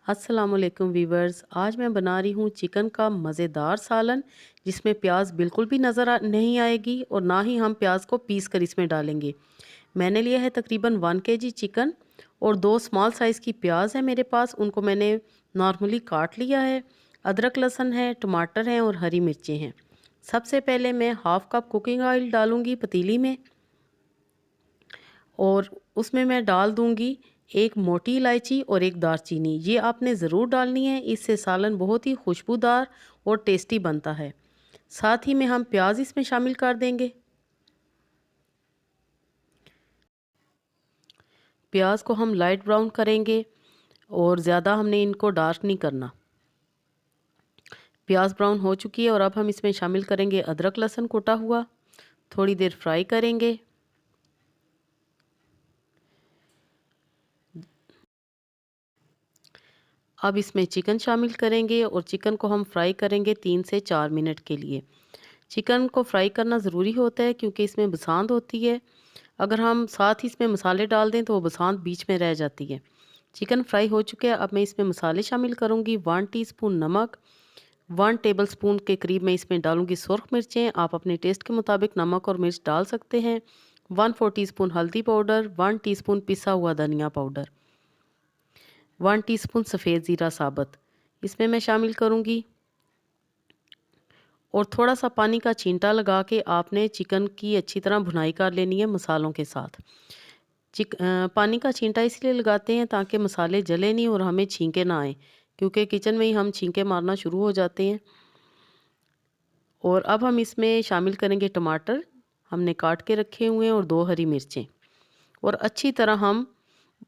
अस्सलाम वालेकुम वीवर्स। आज मैं बना रही हूँ चिकन का मज़ेदार सालन, जिसमें प्याज बिल्कुल भी नहीं आएगी और ना ही हम प्याज को पीस कर इसमें डालेंगे। मैंने लिया है तकरीबन 1 kg चिकन और 2 स्मॉल साइज़ की प्याज है मेरे पास, उनको मैंने नॉर्मली काट लिया है। अदरक लहसुन है, टमाटर हैं और हरी मिर्चें हैं। सबसे पहले मैं हाफ़ कप कुकिंग ऑयल डालूँगी पतीली में और उसमें मैं डाल दूँगी एक मोटी इलायची और एक दालचीनी। ये आपने ज़रूर डालनी है, इससे सालन बहुत ही खुशबूदार और टेस्टी बनता है। साथ ही में हम प्याज इसमें शामिल कर देंगे। प्याज को हम लाइट ब्राउन करेंगे और ज़्यादा हमने इनको डार्क नहीं करना। प्याज ब्राउन हो चुकी है और अब हम इसमें शामिल करेंगे अदरक लहसुन कुटा हुआ। थोड़ी देर फ्राई करेंगे। अब इसमें चिकन शामिल करेंगे और चिकन को हम फ्राई करेंगे 3 से 4 मिनट के लिए। चिकन को फ्राई करना ज़रूरी होता है क्योंकि इसमें बसांत होती है। अगर हम साथ ही इसमें मसाले डाल दें तो वो बसांत बीच में रह जाती है। चिकन फ्राई हो चुके हैं। अब मैं इसमें मसाले शामिल करूँगी। 1 टीस्पून नमक, 1 टेबलस्पून के करीब मैं इसमें डालूँगी सुरख मिर्चें। आप अपने टेस्ट के मुताबिक नमक और मिर्च डाल सकते हैं। 1/4 टीस्पून हल्दी पाउडर, 1 टीस्पून पिसा हुआ धनिया पाउडर, 1 टीस्पून सफ़ेद ज़ीरा साबुत इसमें मैं शामिल करूँगी। और थोड़ा सा पानी का छींटा लगा के आपने चिकन की अच्छी तरह भुनाई कर लेनी है मसालों के साथ। पानी का छींटा इसलिए लगाते हैं ताकि मसाले जले नहीं और हमें छींके ना आए, क्योंकि किचन में ही हम छींके मारना शुरू हो जाते हैं। और अब हम इसमें शामिल करेंगे टमाटर, हमने काट के रखे हुए हैं, और 2 हरी मिर्चें। और अच्छी तरह हम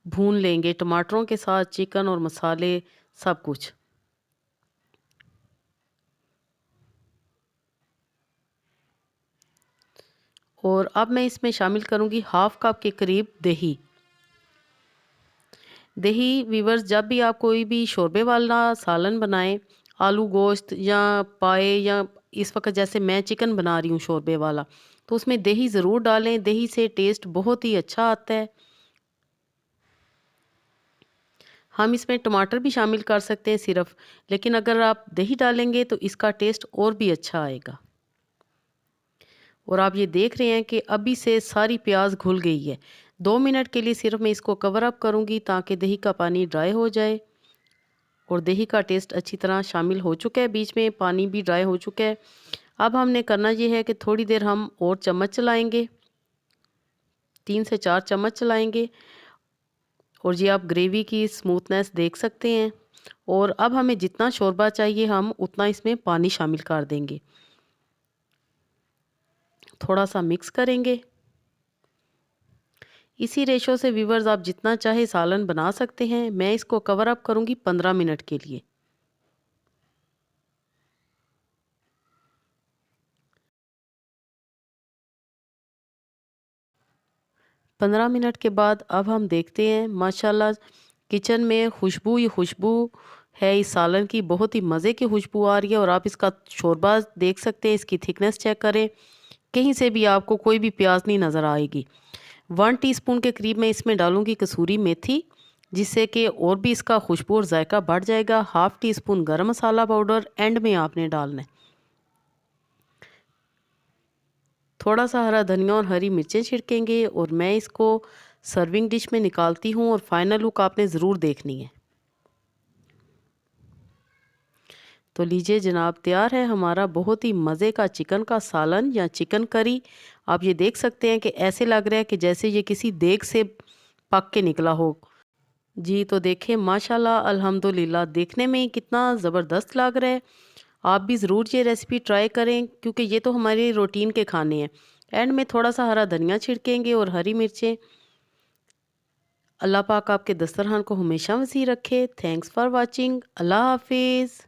भून लेंगे टमाटरों के साथ चिकन और मसाले सब कुछ। और अब मैं इसमें शामिल करूँगी हाफ़ कप के करीब दही। दही वीवर्स, जब भी आप कोई भी शोरबे वाला सालन बनाएं, आलू गोश्त या पाए, या इस वक्त जैसे मैं चिकन बना रही हूँ शोरबे वाला, तो उसमें दही ज़रूर डालें। दही से टेस्ट बहुत ही अच्छा आता है। हम इसमें टमाटर भी शामिल कर सकते हैं सिर्फ, लेकिन अगर आप दही डालेंगे तो इसका टेस्ट और भी अच्छा आएगा। और आप ये देख रहे हैं कि अभी से सारी प्याज घुल गई है। 2 मिनट के लिए सिर्फ मैं इसको कवर अप करूँगी ताकि दही का पानी ड्राई हो जाए और दही का टेस्ट अच्छी तरह शामिल हो चुका है। बीच में पानी भी ड्राई हो चुका है। अब हमने करना ये है कि थोड़ी देर हम और चम्मच चलाएंगे, 3 से 4 चम्मच चलाएंगे। और ये आप ग्रेवी की स्मूथनेस देख सकते हैं। और अब हमें जितना शोरबा चाहिए हम उतना इसमें पानी शामिल कर देंगे। थोड़ा सा मिक्स करेंगे। इसी रेशो से व्यूवर्स आप जितना चाहे सालन बना सकते हैं। मैं इसको कवर अप करूँगी 15 मिनट के लिए। 15 मिनट के बाद अब हम देखते हैं, माशाल्लाह किचन में खुशबू ही खुशबू है इस सालन की। बहुत ही मज़े की खुशबू आ रही है। और आप इसका शोरबा देख सकते हैं, इसकी थिकनेस चेक करें, कहीं से भी आपको कोई भी प्याज नहीं नज़र आएगी। 1 टीस्पून के करीब मैं इसमें डालूंगी कसूरी मेथी, जिससे कि और भी इसका खुशबू और जायका बढ़ जाएगा। 1/2 टीस्पून गरम मसाला पाउडर एंड में आपने डालना है। थोड़ा सा हरा धनिया और हरी मिर्चें छिड़केंगे और मैं इसको सर्विंग डिश में निकालती हूँ। और फाइनल लुक आपने ज़रूर देखनी है। तो लीजिए जनाब, तैयार है हमारा बहुत ही मज़े का चिकन का सालन या चिकन करी। आप ये देख सकते हैं कि ऐसे लग रहा है कि जैसे ये किसी देग से पक के निकला हो। जी तो देखें, माशाल्लाह अल्हम्दुलिल्लाह, देखने में ही कितना ज़बरदस्त लग रहा है। आप भी ज़रूर ये रेसिपी ट्राई करें, क्योंकि ये तो हमारे रूटीन के खाने हैं। एंड में थोड़ा सा हरा धनिया छिड़केंगे और हरी मिर्चें। अल्लाह पाक आपके दस्तरखान को हमेशा वसी रखे। Thanks for watching. अल्लाह हाफिज़।